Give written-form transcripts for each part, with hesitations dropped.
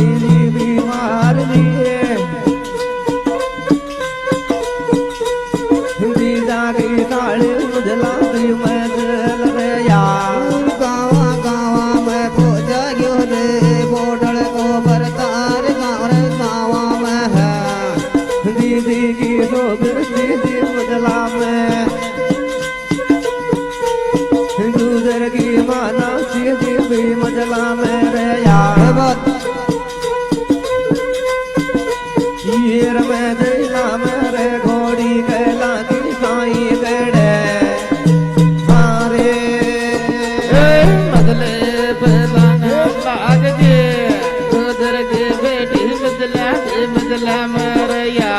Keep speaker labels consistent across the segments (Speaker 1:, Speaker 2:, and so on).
Speaker 1: Devi मजला मरया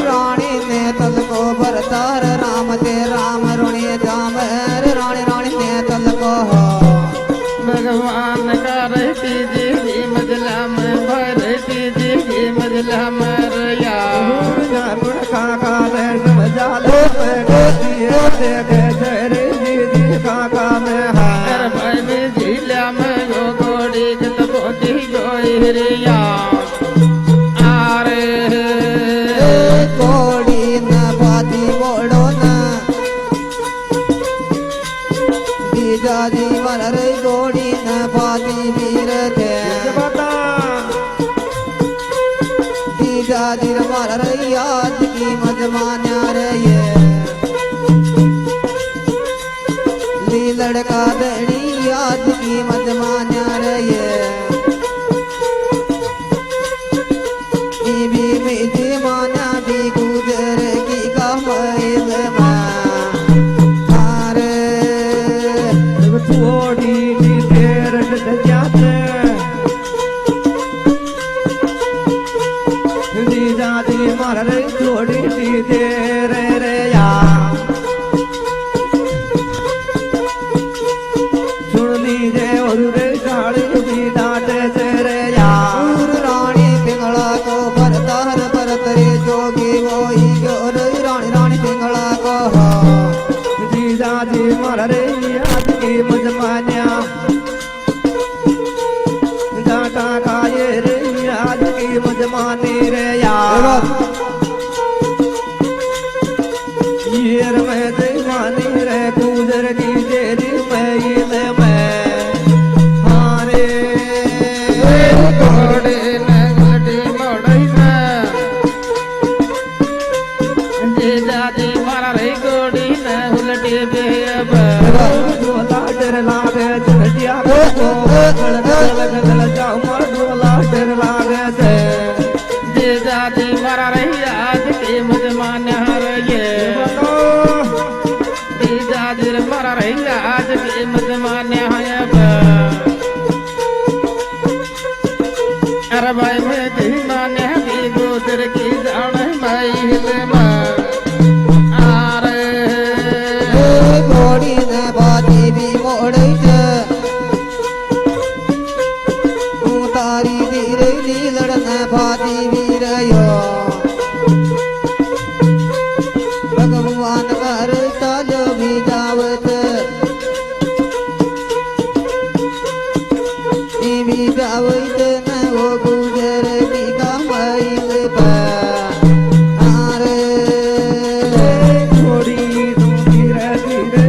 Speaker 2: रानी ने तल को भरतार राम ते राम रुणी जामर रानी रानी ने तल को
Speaker 1: भगवान का रहती जी मजला में भरती जी मजला मरया
Speaker 2: काका ने समझालो देखे तेरे जी काका में
Speaker 1: हर भाई में झीला में गो गोड़ी कत बोती गोइरिया आरे
Speaker 2: गोड़ी न बाती बोड़ो न बीजा जी मर रे गोड़ी न बाती वीर थे बीजा जी मर रे आज की मजमान्या रे ये ली लड़का दड़ी आज की मजमान्या रे ये भी मेरी माना भी गुजर की कमाइल मारे थोड़ी सी देर जाते दादी मार रे थोड़ी सी देर रे या सुन लीजिए और रे साड़ी भी डांटे से रे या रानी पिंगला को भरतार भरतरे जोगी वही जोर रानी रानी पिंगला को जीजा जी मर रे आज की मजमान्या डाटा खाए रे आज की मजमानी रे यार ये मैं दीवानी रे गुजर की तेरी मैं हारे
Speaker 1: गोड़े नगलटी मोड़ई ना जीजा जी मारा रे गोड़ी न उलटी बेअब
Speaker 2: डोला डर लागे चढ़िया को गल जाओ मर डोला डर लागे से
Speaker 1: जीजा जी मारा रे आज की मजमान रे जीजा जी मारा रे आज की मजमान अरे भाई मैं दीवाने की गुजर की जान महिल आरे
Speaker 2: गोड़ी ने बाती भी मोड़ी तारी धीरे लीलड़ ने बाती भी रयो भगवान कर तालो भी जावत भी जावत न वो गुजर की कमाइल आरे थोड़ी धीरे धीरे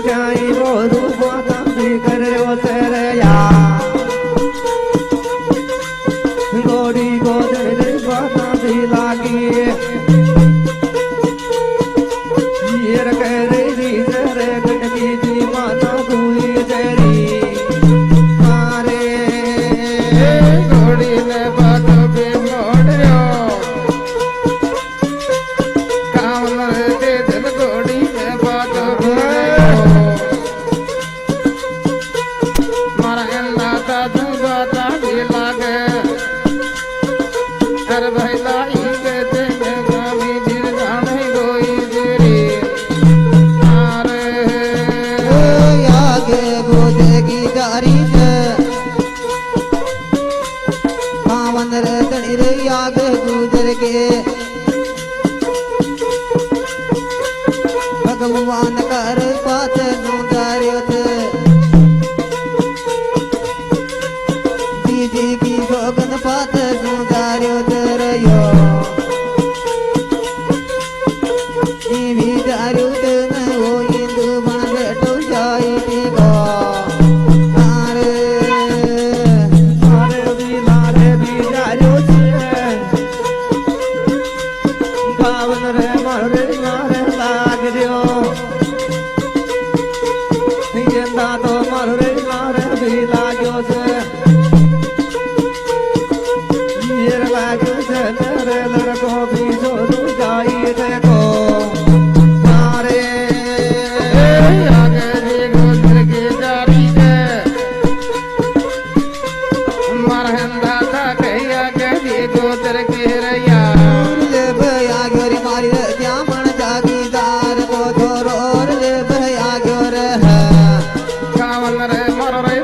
Speaker 2: जाई वो रूपा भी करे वो तेरे या गोड़ी को तेरे बाता भी लागी ये कह रे रे गटकी जी माता हुई तेरी मारे
Speaker 1: गोड़ी ने बात भी मोड़ियो काम रे दिल गोड़ी ने बात भी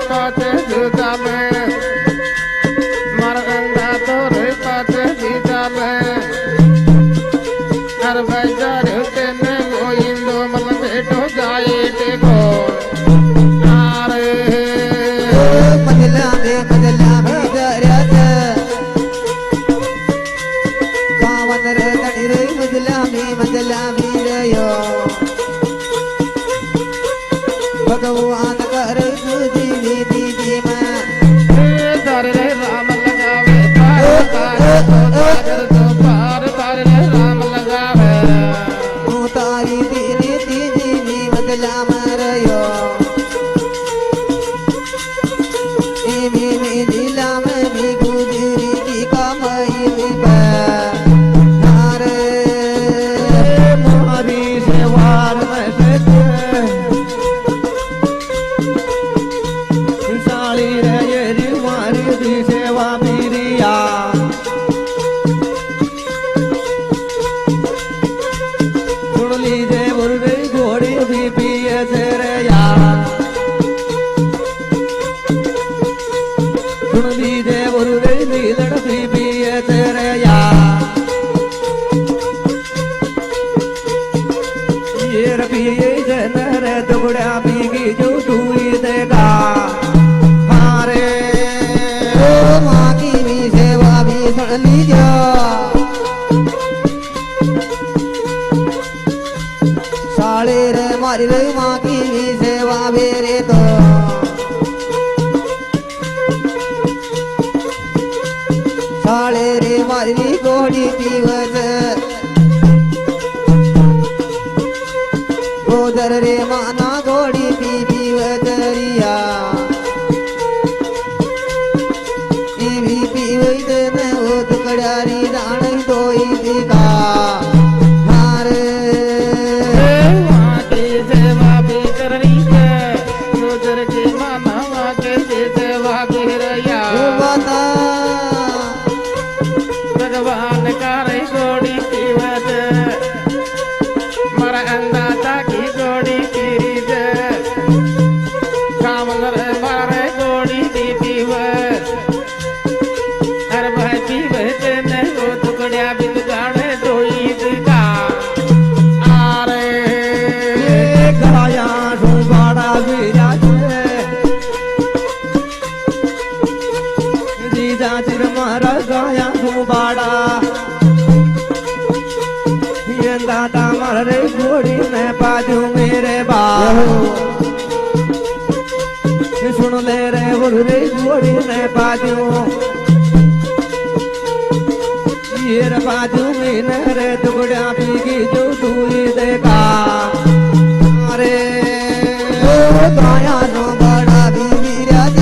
Speaker 1: पाचे जुजाले मरगंगा तोरे पाचे बीजाले हर भाई जारे तेने गोइंदो मल बेटो जाए टेको आरे
Speaker 2: मजला में डरत कावन रे तड़ी रे मजला में रयो भगवान कर तुझी दीदी में
Speaker 1: तारे रे राम लगावे पार तो पार तारे रे राम लगावे
Speaker 2: तारी दीदी दीदी मजला में रयो नीला में भी गुजरी की कमाई हारे मारी सेवार में साली रे ये मारी दी सेवा मेरिया सुन लीजे बुरे घोड़ी भी पिए से रे यार सुन लीजे बुरे नीलड़ भी पिए से रे यार ये रपिए जनर टुकड़ा पीगी जो दुई देगा हारे ओ माँ की भी सेवा भी सुन लीजिए साले रे मारी रे माँ की भी सेवा मेरे तो साले रे मारी गोड़ी पीवत गोदर रे माना गोड़ी पीवत रिया भी पीवत न वो तुकड़ारी राण दोई दिखा हारे
Speaker 1: माँ की सेवा भी करनी है गुजर की माना माँ की सेवा भी रया
Speaker 2: बता
Speaker 1: भगवान करे गोड़ी पीवत मर अंदाजा की गोड़ी पीरी दे कामन रे मारे गोड़ी दी पीवत हर भाई पीवत ने वो टुकड़ा भी गाड़े दोई दिखा आरे
Speaker 2: गाया सुबाड़ा विराज दीदा चिर मारा गाया सुबाड़ा ये दादा मार रे घोड़ी में बाजू मेरे बाहू सुन ले रे बोल रे घोड़ी में बाजू ये रे बाजू में रे टुकड़ा पीगी जो दुई देखा अरे ओ गाया नो बड़ा भी विराज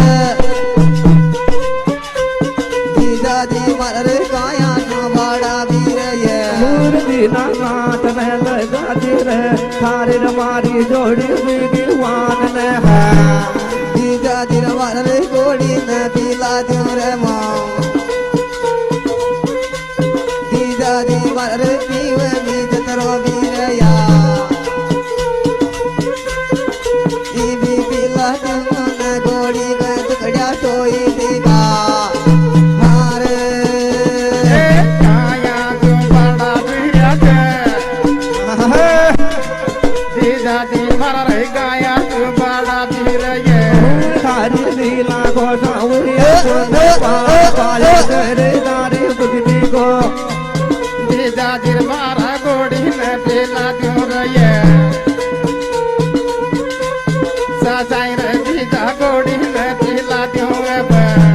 Speaker 2: दीदा दी मर रे गाया नो बड़ा वीर ये मूर्ति नाथ में लगा दी रे थारे मारी जोड़ी विद्वान ने है दीदा दी मर रे गोड़ी ने पीला दियो रे मां दीदा दी मर रे पीवे मी जतरो वीर या गोड़ी में टुकड़ा सोई दिखा हारे
Speaker 1: काया जो बड़ा विराज दीदा दी मर रे गाया जो बड़ा विरये
Speaker 2: सारी लीला को सावरिया पाले करे दारी बुद्धि को
Speaker 1: दीदा दी मारा गोड़ी में पीला क्यों रये सासाई रे दीदा गोड़ी में पीला क्यों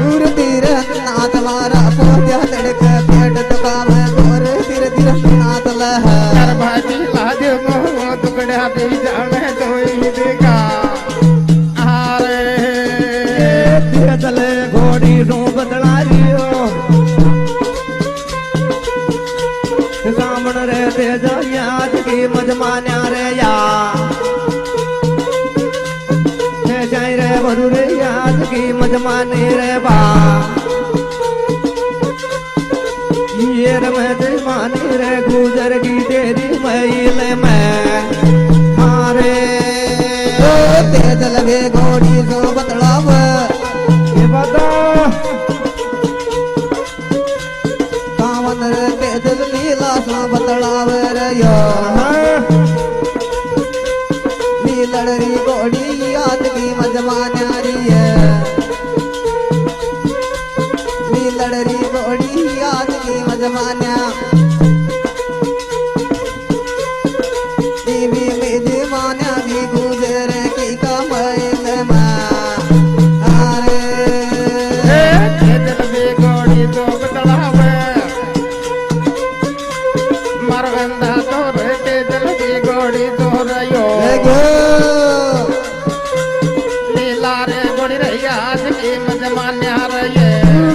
Speaker 2: दूर तीर नाथ मारा पोत्या तड़क पेट दुका में गोर तीर तीर नाथ लह
Speaker 1: कर भाई पीला जो मोह टुकड़ा भी जाने दोई दिखा आरे
Speaker 2: तीर तले घोड़ी रू बदला रियो सामण रे तेज याद की मजमान्या रे या जय रे बरु रे याद की मजमाने रे बा ये रे मजमाने रे गुजर की तेरी मैल में हारे तेज लगे घोड़ी सो बतलाव मजमान्या बीवी मेजमान्या भी गुजरे की कमैल अरे
Speaker 1: दिल भी गोड़ी तो बदलावे मरवंदा तो रहते दिल भी गोड़ी तो रयो लीला रे गोड़ी रैया आज की मजमान्या रहे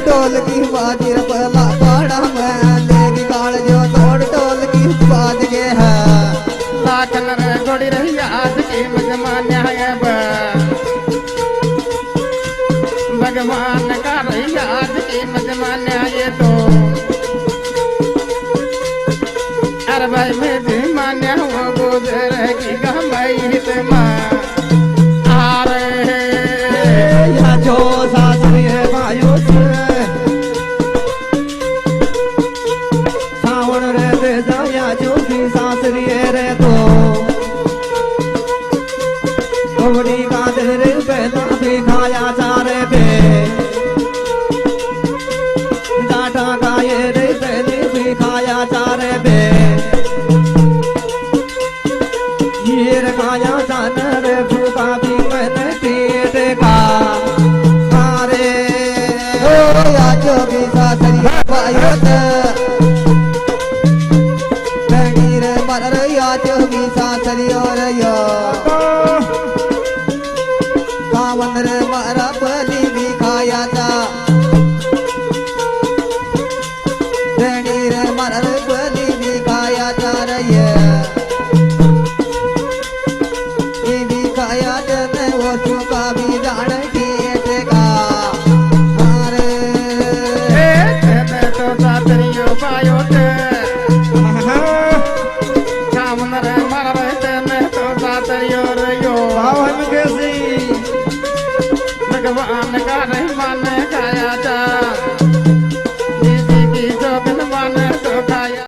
Speaker 2: ढोल की बाजी रपला पाड़ा में देगी काल जो तोड़ ढोल की बाज के है
Speaker 1: लाखन रे गोड़ी रैया आज की मजमान्या है भगवान का रैया आज की मजमान्या ये तो अरे भाई मजमान्या वो गुजरेगी गमई तुमा अरे
Speaker 2: या जो सासरी है भाइयों से सावन रे दे जाया जो भी सासरी है रे तो कोवड़ी का दिल रे पैदा भी खाया चारे पे डाटा का ये रे पहले भी खाया चारे पे ये रखाया जान रे भूखा भी मैंने पेट का अरे ओ आजो भी सासरी पायत बहनी रे मर रे आजो भी सासरी और यो कावन रे मारा बलि भी खाया था बहनी रे मर रे बलि भी खाया था रे खाया जन वो चुका भी जान खेत का अरे
Speaker 1: तो सातरियो पायो ते कामन रे मरवे ने तो सातरियो रयो
Speaker 2: पावन कैसी
Speaker 1: भगवान का रहमान खाया था दीदी की जो बिन मन